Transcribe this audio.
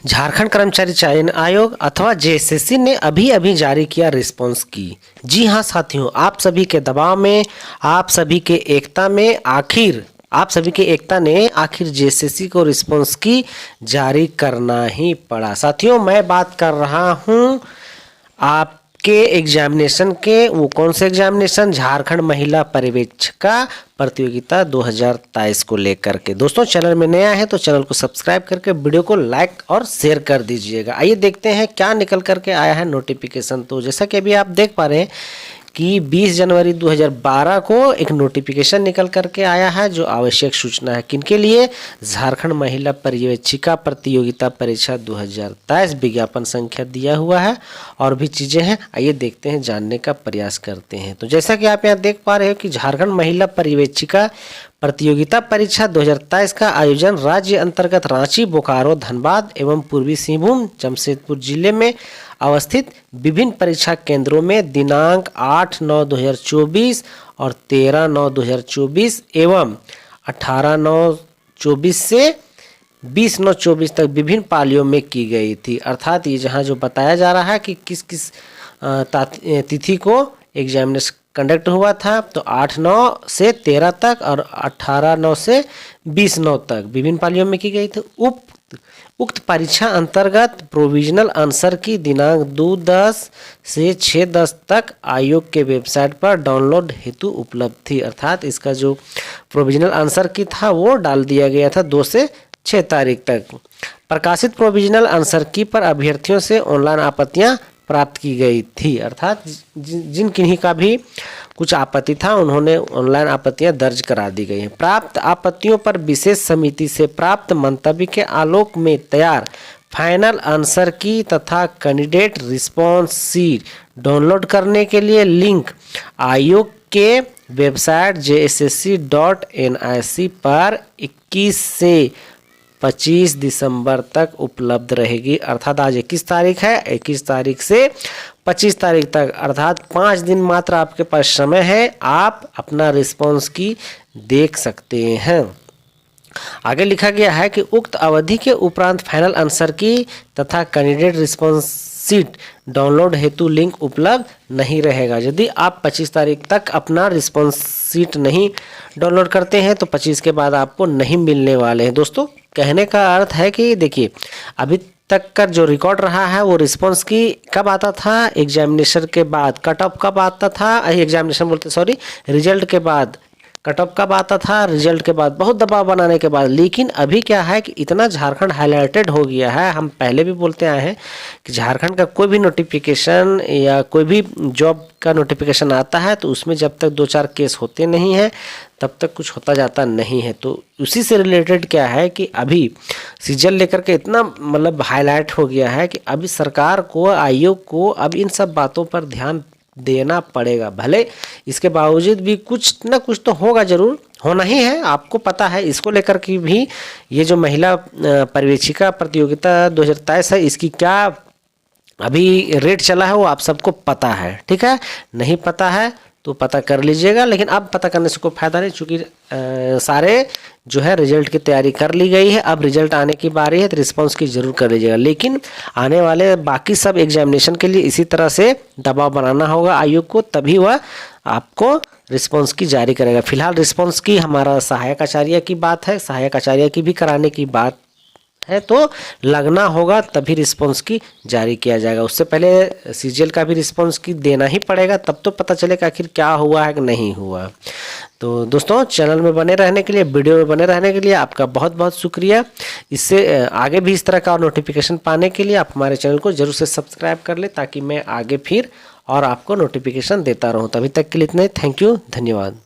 झारखंड कर्मचारी चयन आयोग अथवा जेएसएससी ने अभी अभी जारी किया रिस्पॉन्स की। जी हाँ साथियों, आप सभी के दबाव में, आप सभी के एकता ने आखिर जेएसएससी को रिस्पॉन्स की जारी करना ही पड़ा। साथियों, मैं बात कर रहा हूँ आपके एग्जामिनेशन के। वो कौन से एग्जामिनेशन? झारखंड महिला पर्यवेक्षिका प्रतियोगिता 2023 को लेकर के। दोस्तों, चैनल में नया है तो चैनल को सब्सक्राइब करके वीडियो को लाइक और शेयर कर दीजिएगा। आइए देखते हैं क्या निकल करके आया है नोटिफिकेशन। तो जैसा कि अभी आप देख पा रहे हैं कि 20 जनवरी 2012 को एक नोटिफिकेशन निकल करके आया है जो आवश्यक सूचना है। किनके लिए? झारखंड महिला पर्यवेक्षिका प्रतियोगिता परीक्षा 2023। विज्ञापन संख्या दिया हुआ है और भी चीज़ें हैं। आइए देखते हैं, जानने का प्रयास करते हैं। तो जैसा कि आप यहाँ देख पा रहे हो कि झारखंड महिला पर्यवेक्षिका प्रतियोगिता परीक्षा 2023 का आयोजन राज्य अंतर्गत रांची, बोकारो, धनबाद एवं पूर्वी सिंहभूम, जमशेदपुर जिले में अवस्थित विभिन्न परीक्षा केंद्रों में दिनांक 8/9/2024 और 13/9/2024 एवं 18/9/24 से 20/9/24 तक विभिन्न पालियों में की गई थी। अर्थात ये जहाँ जो बताया जा रहा है कि किस किस तिथि को एग्जामिनेशन कंडक्ट हुआ था, तो 8/9 से 13 तक और 18/9 से 20/9 तक विभिन्न पालियों में की गई थी। उक्त परीक्षा अंतर्गत प्रोविजनल आंसर की दिनांक 2/10 से 6/10 तक आयोग के वेबसाइट पर डाउनलोड हेतु उपलब्ध थी। अर्थात इसका जो प्रोविजनल आंसर की था वो डाल दिया गया था 2 से 6 तारीख तक। प्रकाशित प्रोविजनल आंसर की पर अभ्यर्थियों से ऑनलाइन आपत्तियां प्राप्त की गई थी। अर्थात जिन किन्हीं का भी कुछ आपत्ति था उन्होंने ऑनलाइन आपत्तियां दर्ज करा दी गई हैं। प्राप्त आपत्तियों पर विशेष समिति से प्राप्त मंतव्य के आलोक में तैयार फाइनल आंसर की तथा कैंडिडेट रिस्पॉन्स शीट डाउनलोड करने के लिए लिंक आयोग के वेबसाइट jssc.nic पर 21 से 25 दिसंबर तक उपलब्ध रहेगी। अर्थात आज 21 तारीख है, 21 तारीख से 25 तारीख तक, अर्थात 5 दिन मात्र आपके पास समय है। आप अपना रिस्पॉन्स की देख सकते हैं। आगे लिखा गया है कि उक्त अवधि के उपरांत फाइनल आंसर की तथा कैंडिडेट रिस्पॉन्स शीट डाउनलोड हेतु लिंक उपलब्ध नहीं रहेगा। यदि आप 25 तारीख तक अपना रिस्पॉन्स शीट नहीं डाउनलोड करते हैं तो 25 के बाद आपको नहीं मिलने वाले हैं। दोस्तों, कहने का अर्थ है कि देखिए, अभी तक का जो रिकॉर्ड रहा है वो रिस्पॉन्स की कब आता था? एग्जामिनेशन के बाद। कट ऑफ कब आता था? रिजल्ट के बाद। कट ऑफ कब आता था? रिजल्ट के बाद। बहुत दबाव बनाने के बाद। लेकिन अभी क्या है कि इतना झारखंड हाईलाइटेड हो गया है। हम पहले भी बोलते आए हैं कि झारखंड का कोई भी नोटिफिकेशन या कोई भी जॉब का नोटिफिकेशन आता है तो उसमें जब तक 2-4 केस होते नहीं हैं तब तक कुछ होता जाता नहीं है। तो उसी से रिलेटेड क्या है कि अभी सीजन लेकर के इतना हाईलाइट हो गया है कि अभी सरकार को, आयोग को अब इन सब बातों पर ध्यान देना पड़ेगा। भले इसके बावजूद भी कुछ ना कुछ तो होगा, जरूर होना ही है। आपको पता है इसको लेकर के भी, ये जो महिला पर्यवेक्षिका प्रतियोगिता 2023 है, इसकी क्या अभी रेट चला है वो आप सबको पता है। ठीक है, नहीं पता है तो पता कर लीजिएगा। लेकिन अब पता करने से कोई फायदा नहीं, चूँकि सारे जो है रिजल्ट की तैयारी कर ली गई है। अब रिजल्ट आने की बारी है तो रिस्पांस की जरूर कर लीजिएगा। लेकिन आने वाले बाकी सब एग्जामिनेशन के लिए इसी तरह से दबाव बनाना होगा आयोग को, तभी वह आपको रिस्पांस की जारी करेगा। फिलहाल रिस्पांस की हमारा सहायक आचार्य की बात है, सहायक आचार्य की भी कराने की बात है, तो लगना होगा तभी रिस्पॉन्स की जारी किया जाएगा। उससे पहले सीजीएल का भी रिस्पॉन्स की देना ही पड़ेगा, तब तो पता चलेगा आखिर क्या हुआ है कि नहीं हुआ। तो दोस्तों, चैनल में बने रहने के लिए, वीडियो में बने रहने के लिए आपका बहुत बहुत शुक्रिया। इससे आगे भी इस तरह का नोटिफिकेशन पाने के लिए आप हमारे चैनल को जरूर से सब्सक्राइब कर ले, ताकि मैं आगे फिर और आपको नोटिफिकेशन देता रहूँ। तभी तक के लिए इतना ही। थैंक यू, धन्यवाद।